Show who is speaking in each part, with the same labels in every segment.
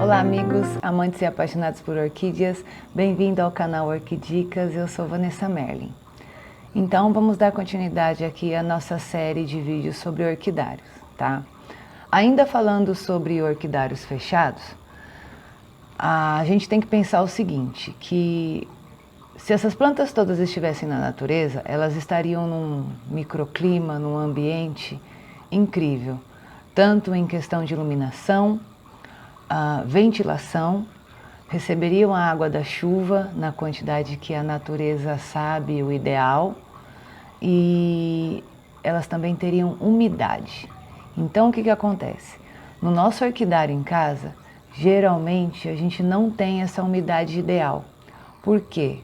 Speaker 1: Olá amigos, amantes e apaixonados por orquídeas, bem-vindo ao canal Orquidicas, eu sou Vanessa Merlin. Então vamos dar continuidade aqui à nossa série de vídeos sobre orquidários, tá? Ainda falando sobre orquidários fechados, a gente tem que pensar o seguinte, que se essas plantas todas estivessem na natureza, elas estariam num microclima, num ambiente incrível, tanto em questão de iluminação, a ventilação, receberiam a água da chuva na quantidade que a natureza sabe o ideal e elas também teriam umidade. Então o que acontece? No nosso orquidário em casa, geralmente a gente não tem essa umidade ideal. Por quê?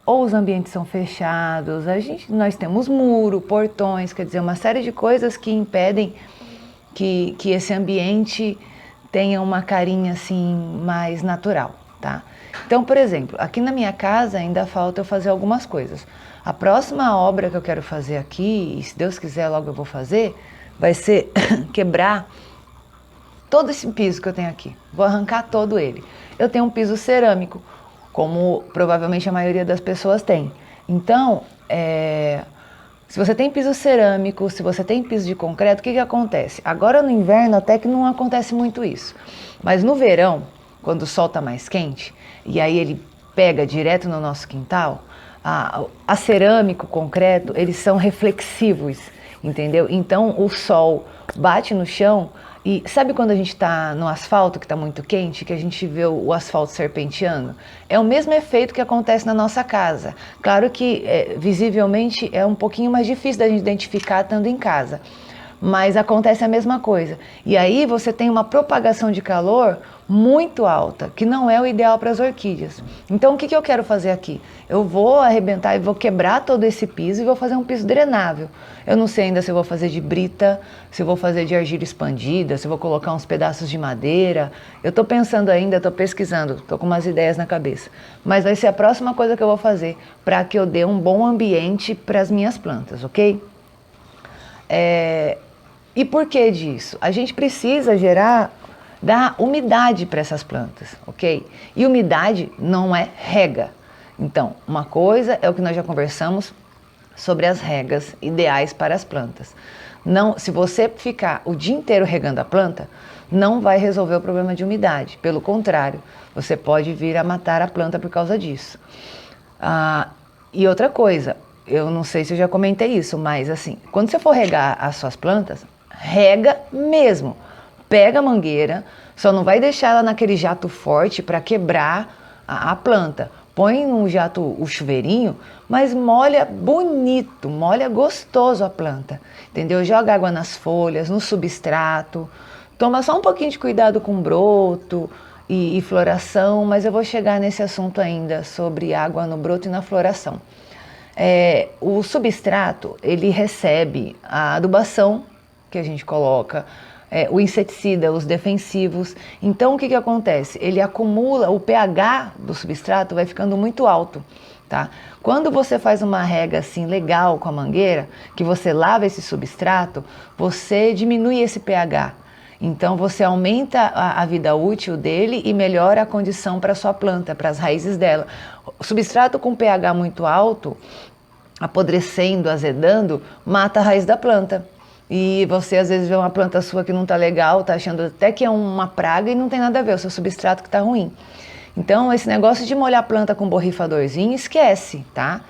Speaker 1: Ou os ambientes são fechados, nós temos muro, portões, quer dizer, uma série de coisas que impedem que esse ambiente tenha uma carinha assim mais natural, tá? Então, por exemplo, aqui na minha casa ainda falta eu fazer algumas coisas. A próxima obra que eu quero fazer aqui, e se Deus quiser logo eu vou fazer, vai ser quebrar todo esse piso que eu tenho aqui. Vou arrancar todo ele. Eu tenho um piso cerâmico, como provavelmente a maioria das pessoas tem. Então, se você tem piso cerâmico, se você tem piso de concreto, o que acontece? Agora no inverno até que não acontece muito isso. Mas no verão, quando o sol está mais quente, e aí ele pega direto no nosso quintal, a cerâmica, o concreto, eles são reflexivos, entendeu? Então o sol bate no chão e sabe quando a gente está no asfalto que está muito quente, que a gente vê o asfalto serpenteando? É o mesmo efeito que acontece na nossa casa. Claro que visivelmente é um pouquinho mais difícil da gente identificar estando em casa, mas acontece a mesma coisa. E aí você tem uma propagação de calor muito alta, que não é o ideal para as orquídeas. Então o que eu quero fazer aqui? Eu vou arrebentar e vou quebrar todo esse piso e vou fazer um piso drenável. Eu não sei ainda se eu vou fazer de brita, se eu vou fazer de argila expandida, se eu vou colocar uns pedaços de madeira. Eu estou pensando ainda, estou pesquisando, estou com umas ideias na cabeça. Mas vai ser a próxima coisa que eu vou fazer para que eu dê um bom ambiente para as minhas plantas, ok? E por que disso? A gente precisa dar umidade para essas plantas, ok? E umidade não é rega. Então, uma coisa é o que nós já conversamos sobre as regas ideais para as plantas. Não, se você ficar o dia inteiro regando a planta, não vai resolver o problema de umidade. Pelo contrário, você pode vir a matar a planta por causa disso. E outra coisa, eu não sei se eu já comentei isso, mas assim, quando você for regar as suas plantas, rega mesmo. Pega a mangueira, só não vai deixar ela naquele jato forte para quebrar a planta. Põe no jato o chuveirinho, mas molha bonito, molha gostoso a planta, entendeu? Joga água nas folhas, no substrato, toma só um pouquinho de cuidado com broto e floração, mas eu vou chegar nesse assunto ainda, sobre água no broto e na floração. O substrato, ele recebe a adubação que a gente coloca, o inseticida, os defensivos. Então o que acontece? Ele acumula, o pH do substrato vai ficando muito alto, tá? Quando você faz uma rega assim legal com a mangueira, que você lava esse substrato, você diminui esse pH. Então você aumenta a vida útil dele e melhora a condição para a sua planta, para as raízes dela. O substrato com pH muito alto, apodrecendo, azedando, mata a raiz da planta. E você às vezes vê uma planta sua que não está legal, está achando até que é uma praga e não tem nada a ver, o seu substrato que está ruim. Então esse negócio de molhar a planta com borrifadorzinho, esquece, tá?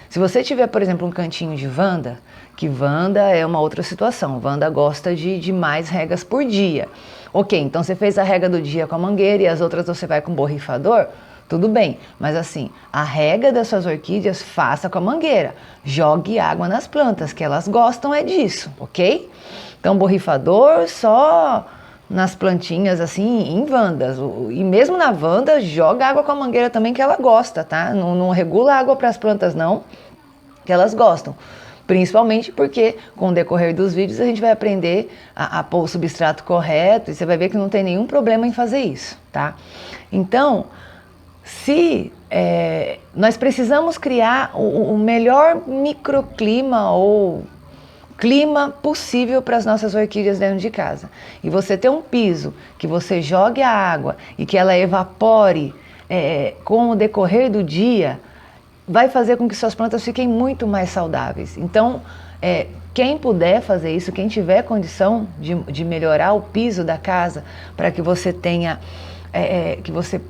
Speaker 1: Se você tiver, por exemplo, um cantinho de Wanda, que Wanda é uma outra situação, Wanda gosta de mais regas por dia. Ok, então você fez a rega do dia com a mangueira e as outras você vai com borrifador, tudo bem, mas assim, a rega das suas orquídeas faça com a mangueira. Jogue água nas plantas, que elas gostam disso, ok? Então, borrifador só nas plantinhas, assim, em Wandas. E mesmo na Wanda, joga água com a mangueira também, que ela gosta, tá? Não regula água para as plantas, não, que elas gostam. Principalmente porque, com o decorrer dos vídeos, a gente vai aprender a pôr o substrato correto e você vai ver que não tem nenhum problema em fazer isso, tá? Então, se nós precisamos criar o melhor microclima ou clima possível para as nossas orquídeas dentro de casa. E você ter um piso que você jogue a água e que ela evapore com o decorrer do dia, vai fazer com que suas plantas fiquem muito mais saudáveis. Então, quem puder fazer isso, quem tiver condição de melhorar o piso da casa para que você tenha, que você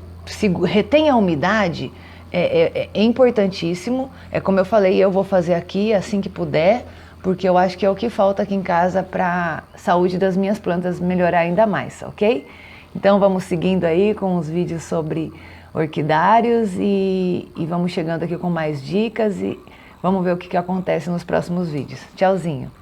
Speaker 1: retenha a umidade, é importantíssimo. É como eu falei, eu vou fazer aqui assim que puder, porque eu acho que é o que falta aqui em casa para a saúde das minhas plantas melhorar ainda mais, ok? Então vamos seguindo aí com os vídeos sobre orquidários e vamos chegando aqui com mais dicas e vamos ver o que acontece nos próximos vídeos. Tchauzinho!